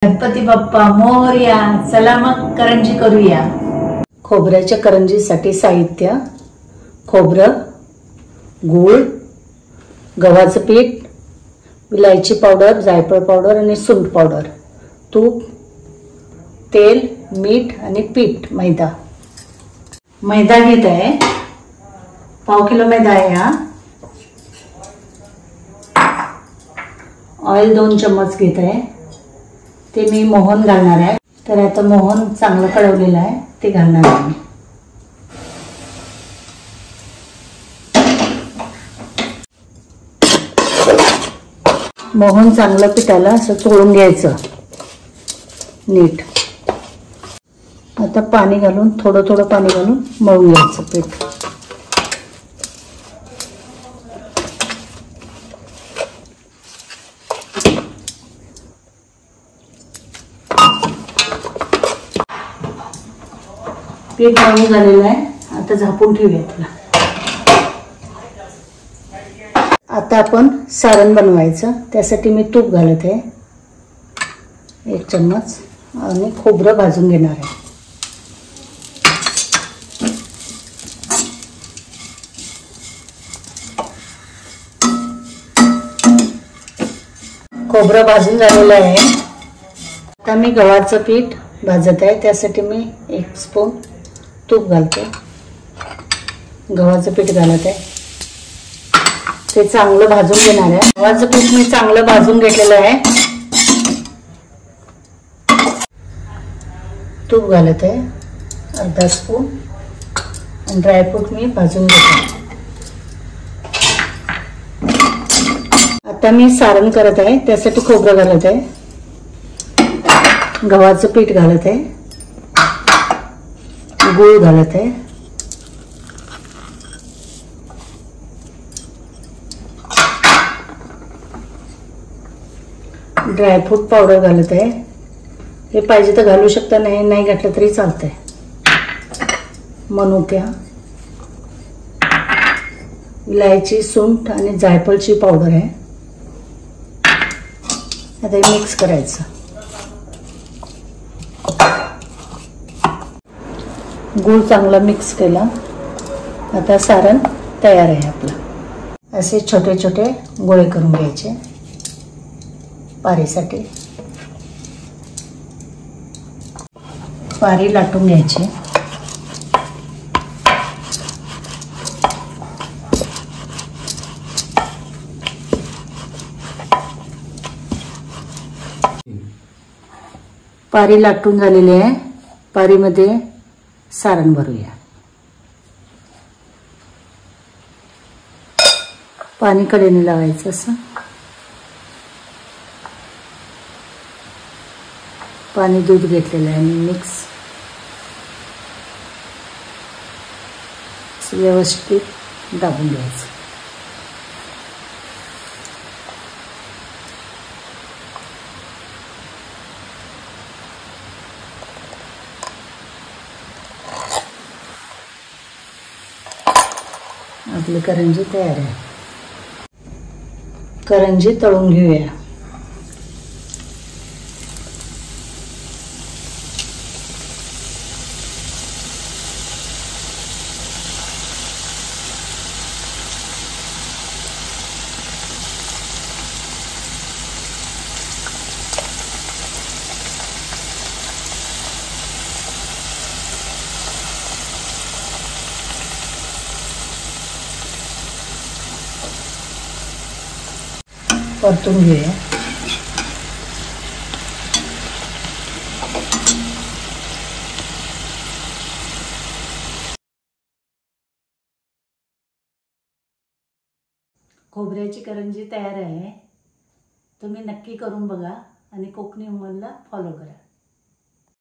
गणपती बाप्पा मोरया. चला मग करंजी करूया. खोबऱ्याच्या करंजीसाठी साहित्य: खोबरं, गूळ, गव्हाचं पीठ, विलायची पावडर, जायफळ पावडर आणि सुंठ पावडर, तूप, तेल, मीठ आणि पीठ. मैदा घेत आहे. पाव किलो मैदा आहे हा. ऑइल 2 चम्मच घेत आहे. ते मी मोहन घालणार आहे. तर आता मोहन चांगलं कढवलेलं आहे ते घालणार आहे मी. मोहन चांगलं पिठाला असं चोळून घ्यायचं नीट. आता पाणी घालून थोडं थोडं पाणी घालून मळून घ्यायचं पीठ. पीठ मळून झालेलं आहे. आता झाकून ठेवूया त्याला. आता आपण सारण बनवायचं. त्यासाठी मी तूप घालत आहे 1 चम्मच आणि खोबरं भाजून घेणार आहे. खोबरं भाजून झालेलं आहे. आता मी गव्हाचं पीठ भाजत आहे. त्यासाठी मी 1 स्पून तूप घालते. गव्हाचं पीठ घालत आहे. ते चांगलं भाजून घेणार आहे. गव्हाचं पीठ मी चांगलं भाजून घेतलेलं आहे. तूप घालत आहे अर्धा स्पून आणि ड्रायफ्रूट मी भाजून घेते. आता मी सारण करत आहे. त्यासाठी खोबरं घालत आहे, गव्हाचं पीठ घालत आहे, गूळ घालत आहे, ड्रायफ्रूट पावडर घालत आहे. हे पाहिजे तर घालू शकता, नाही घातलं तरी चालतंय. मनुक्या, इलायची, सुंठ आणि जायफळची पावडर आहे. आता हे मिक्स करायचं. गूळ चांगला मिक्स केला. आता सारण तयार आहे आपलं. असे छोटे छोटे गोळे करून घ्यायचे पारीसाठी. पारी लाटून घ्यायची. पारी लाटून झालेली आहे. पारीमध्ये सारण भरूया. पाणी कडेने लावायचं असं. पाणी दूध घेतलेलं आहे आणि मिक्स व्यवस्थित दाबून घ्यायचं. आपली करंजी तयार आहे. करंजी तळून घेऊया. परतून घेऊया. खोबऱ्याची करंजी तयार आहे. तुम्ही नक्की करून बघा आणि कोकणी हुमनला फॉलो करा.